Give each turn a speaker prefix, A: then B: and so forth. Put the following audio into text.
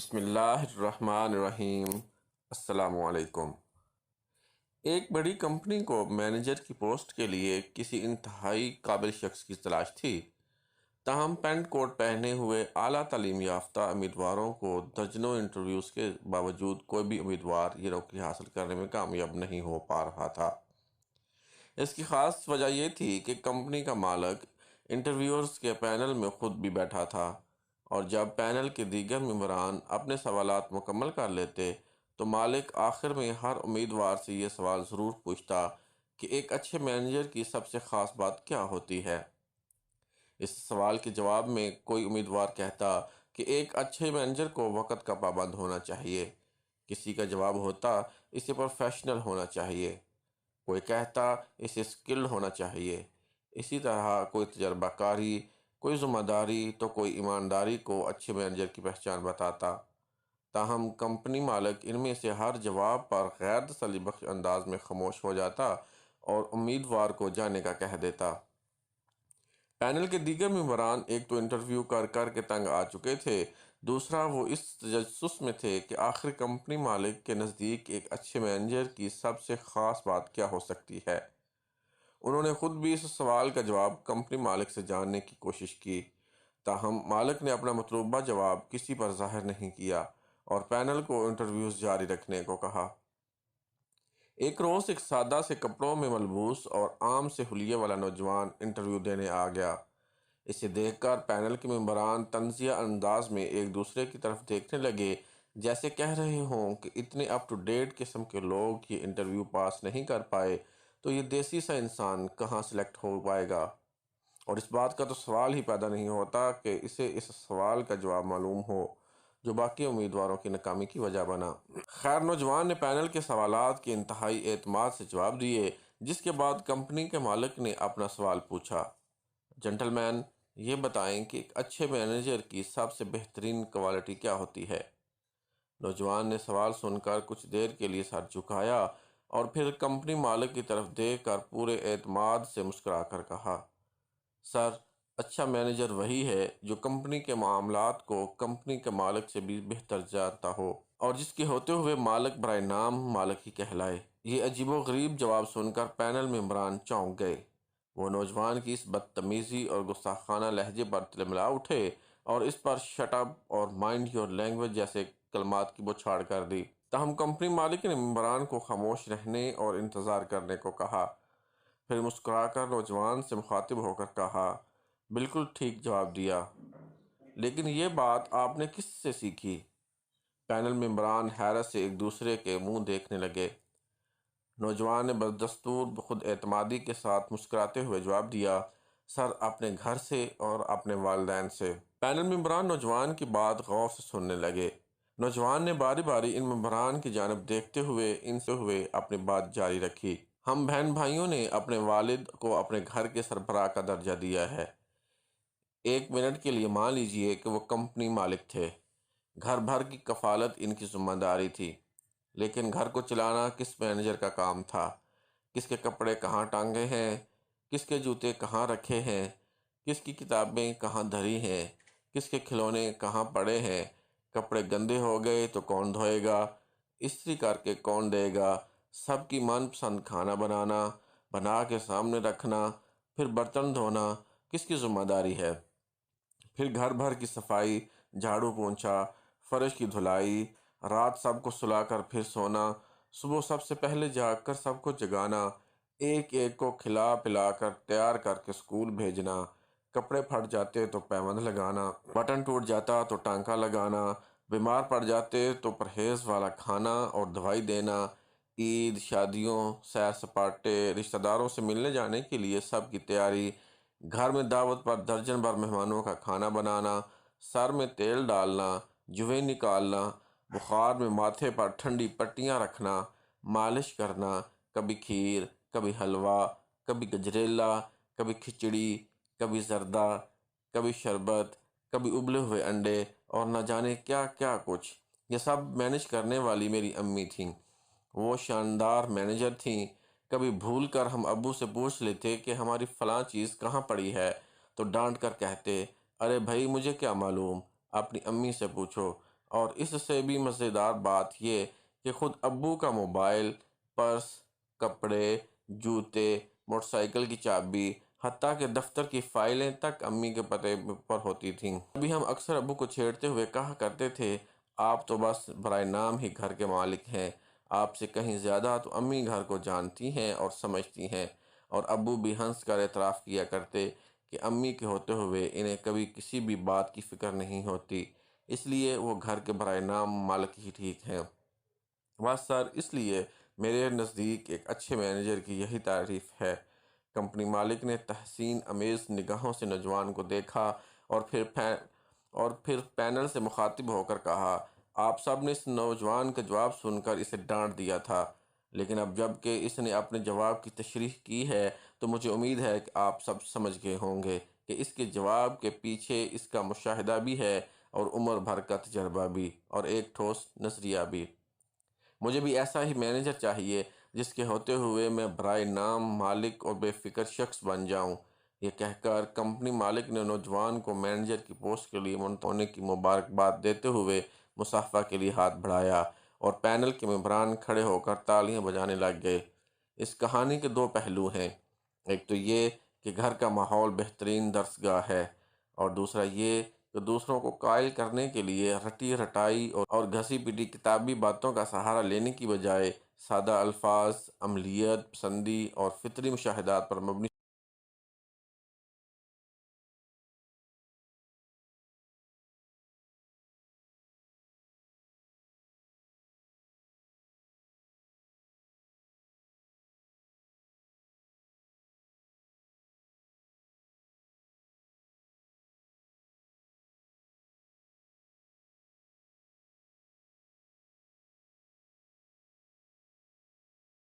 A: بسم اللہ الرحمن الرحیم۔ السلام علیکم۔ ایک بڑی کمپنی کو مینیجر کی پوسٹ کے لیے کسی انتہائی قابل شخص کی تلاش تھی، تاہم پینٹ کوٹ پہنے ہوئے اعلیٰ تعلیم یافتہ امیدواروں کو درجنوں انٹرویوز کے باوجود کوئی بھی امیدوار یہ نوکری حاصل کرنے میں کامیاب نہیں ہو پا رہا تھا۔ اس کی خاص وجہ یہ تھی کہ کمپنی کا مالک انٹرویورز کے پینل میں خود بھی بیٹھا تھا، اور جب پینل کے دیگر ممبران اپنے سوالات مکمل کر لیتے تو مالک آخر میں ہر امیدوار سے یہ سوال ضرور پوچھتا کہ ایک اچھے مینیجر کی سب سے خاص بات کیا ہوتی ہے۔ اس سوال کے جواب میں کوئی امیدوار کہتا کہ ایک اچھے مینیجر کو وقت کا پابند ہونا چاہیے، کسی کا جواب ہوتا اسے پروفیشنل ہونا چاہیے، کوئی کہتا اسے اسکلڈ ہونا چاہیے، اسی طرح کوئی تجربہ کاری، کوئی ذمہ داری تو کوئی ایمانداری کو اچھے مینیجر کی پہچان بتاتا۔ تاہم کمپنی مالک ان میں سے ہر جواب پر غیر تسلی بخش انداز میں خاموش ہو جاتا اور امیدوار کو جانے کا کہہ دیتا۔ پینل کے دیگر ممبران ایک تو انٹرویو کر کر کے تنگ آ چکے تھے، دوسرا وہ اس تجسس میں تھے کہ آخر کمپنی مالک کے نزدیک ایک اچھے مینیجر کی سب سے خاص بات کیا ہو سکتی ہے۔ انہوں نے خود بھی اس سوال کا جواب کمپنی مالک سے جاننے کی کوشش کی، تاہم مالک نے اپنا مطلوبہ جواب کسی پر ظاہر نہیں کیا اور پینل کو انٹرویوز جاری رکھنے کو کہا۔ ایک روز ایک سادہ سے کپڑوں میں ملبوس اور عام سے حلیے والا نوجوان انٹرویو دینے آ گیا۔ اسے دیکھ کر پینل کے ممبران طنزیہ انداز میں ایک دوسرے کی طرف دیکھنے لگے، جیسے کہہ رہے ہوں کہ اتنے اپ ٹو ڈیٹ قسم کے لوگ یہ انٹرویو پاس نہیں کر پائے تو یہ دیسی سا انسان کہاں سلیکٹ ہو پائے گا، اور اس بات کا تو سوال ہی پیدا نہیں ہوتا کہ اسے اس سوال کا جواب معلوم ہو جو باقی امیدواروں کی ناکامی کی وجہ بنا۔ خیر، نوجوان نے پینل کے سوالات کے انتہائی اعتماد سے جواب دیے، جس کے بعد کمپنی کے مالک نے اپنا سوال پوچھا، جنٹل مین، یہ بتائیں کہ ایک اچھے مینیجر کی سب سے بہترین کوالٹی کیا ہوتی ہے؟ نوجوان نے سوال سن کر کچھ دیر کے لیے سر جھکایا اور پھر کمپنی مالک کی طرف دیکھ کر پورے اعتماد سے مسکرا کر کہا، سر، اچھا مینیجر وہی ہے جو کمپنی کے معاملات کو کمپنی کے مالک سے بھی بہتر جانتا ہو اور جس کے ہوتے ہوئے مالک برائے نام مالک ہی کہلائے۔ یہ عجیب و غریب جواب سن کر پینل ممبران چونک گئے۔ وہ نوجوان کی اس بدتمیزی اور گستاخانہ لہجے پر تلملا اٹھے اور اس پر شٹ اپ اور مائنڈ یور لینگویج جیسے کلمات کی بوچھاڑ کر دی۔ تاہم کمپنی مالک نے ممبران کو خاموش رہنے اور انتظار کرنے کو کہا، پھر مسکرا کر نوجوان سے مخاطب ہو کر کہا، بالکل ٹھیک جواب دیا، لیکن یہ بات آپ نے کس سے سیکھی؟ پینل ممبران حیرت سے ایک دوسرے کے منہ دیکھنے لگے۔ نوجوان نے بدستور خود اعتمادی کے ساتھ مسکراتے ہوئے جواب دیا، سر، اپنے گھر سے اور اپنے والدین سے۔ پینل ممبران نوجوان کی بات غور سے سننے لگے۔ نوجوان نے باری باری ان ممبران کی جانب دیکھتے ہوئے اپنی بات جاری رکھی، ہم بہن بھائیوں نے اپنے والد کو اپنے گھر کے سربراہ کا درجہ دیا ہے۔ ایک منٹ کے لیے مان لیجئے کہ وہ کمپنی مالک تھے، گھر بھر کی کفالت ان کی ذمہ داری تھی، لیکن گھر کو چلانا کس مینیجر کا کام تھا؟ کس کے کپڑے کہاں ٹانگے ہیں، کس کے جوتے کہاں رکھے ہیں، کس کی کتابیں کہاں دھری ہیں، کس کے کھلونے کہاں پڑے ہیں، کپڑے گندے ہو گئے تو کون دھوئے گا، استری کر کے کون دے گا، سب کی من پسند کھانا بنا کے سامنے رکھنا، پھر برتن دھونا کس کی ذمہ داری ہے، پھر گھر بھر کی صفائی، جھاڑو پونچھا، فرش کی دھلائی، رات سب کو سلا کر پھر سونا، صبح سب سے پہلے جاگ کر سب کو جگانا، ایک ایک کو کھلا پلا کر تیار کر کے اسکول بھیجنا، کپڑے پھٹ جاتے تو پیوند لگانا، بٹن ٹوٹ جاتا تو ٹانکا لگانا، بیمار پڑ جاتے تو پرہیز والا کھانا اور دوائی دینا، عید، شادیوں، سیر سپاٹے، رشتہ داروں سے ملنے جانے کے لیے سب کی تیاری، گھر میں دعوت پر درجن بھر مہمانوں کا کھانا بنانا، سر میں تیل ڈالنا، جویں نکالنا، بخار میں ماتھے پر ٹھنڈی پٹیاں رکھنا، مالش کرنا، کبھی کھیر، کبھی حلوہ، کبھی گجریلا، کبھی کھچڑی، کبھی زردہ، کبھی شربت، کبھی ابلے ہوئے انڈے اور نہ جانے کیا کیا کچھ۔ یہ سب مینیج کرنے والی میری امی تھیں۔ وہ شاندار مینیجر تھیں۔ کبھی بھول کر ہم ابو سے پوچھ لیتے کہ ہماری فلاں چیز کہاں پڑی ہے تو ڈانٹ کر کہتے، ارے بھائی مجھے کیا معلوم، اپنی امی سے پوچھو، اور اس سے بھی مزیدار بات یہ کہ خود ابو کا موبائل، پرس، کپڑے، جوتے، موٹر سائیکل کی چابی، حتیٰ کہ دفتر کی فائلیں تک امی کے پتے پر ہوتی تھیں۔ ابھی ہم اکثر ابو کو چھیڑتے ہوئے کہا کرتے تھے، آپ تو بس برائے نام ہی گھر کے مالک ہیں، آپ سے کہیں زیادہ تو امی گھر کو جانتی ہیں اور سمجھتی ہیں۔ اور ابو بھی ہنس کر اعتراف کیا کرتے کہ امی کے ہوتے ہوئے انہیں کبھی کسی بھی بات کی فکر نہیں ہوتی، اس لیے وہ گھر کے برائے نام مالک ہی ٹھیک ہیں۔ بس سر، اس لیے میرے نزدیک ایک اچھے مینیجر کی یہی تعریف ہے۔ کمپنی مالک نے تحسین آمیز نگاہوں سے نوجوان کو دیکھا اور پھر پینل سے مخاطب ہو کر کہا، آپ سب نے اس نوجوان کا جواب سن کر اسے ڈانٹ دیا تھا، لیکن اب جب کہ اس نے اپنے جواب کی تشریح کی ہے تو مجھے امید ہے کہ آپ سب سمجھ گئے ہوں گے کہ اس کے جواب کے پیچھے اس کا مشاہدہ بھی ہے اور عمر بھر کا تجربہ بھی اور ایک ٹھوس نظریہ بھی۔ مجھے بھی ایسا ہی مینیجر چاہیے جس کے ہوتے ہوئے میں برائے نام مالک اور بے فکر شخص بن جاؤں۔ یہ کہہ کر کمپنی مالک نے نوجوان کو مینیجر کی پوسٹ کے لیے منتخب ہونے کی مبارکباد دیتے ہوئے مصافحہ کے لیے ہاتھ بڑھایا اور پینل کے ممبران کھڑے ہو کر تالیاں بجانے لگ گئے۔ اس کہانی کے دو پہلو ہیں، ایک تو یہ کہ گھر کا ماحول بہترین درسگاہ ہے، اور دوسرا یہ کہ دوسروں کو قائل کرنے کے لیے رٹی رٹائی اور گھسی پٹی کتابی باتوں کا سہارا لینے کی بجائے سادہ الفاظ، عملیات پسندی اور فطری مشاہدات پر مبنی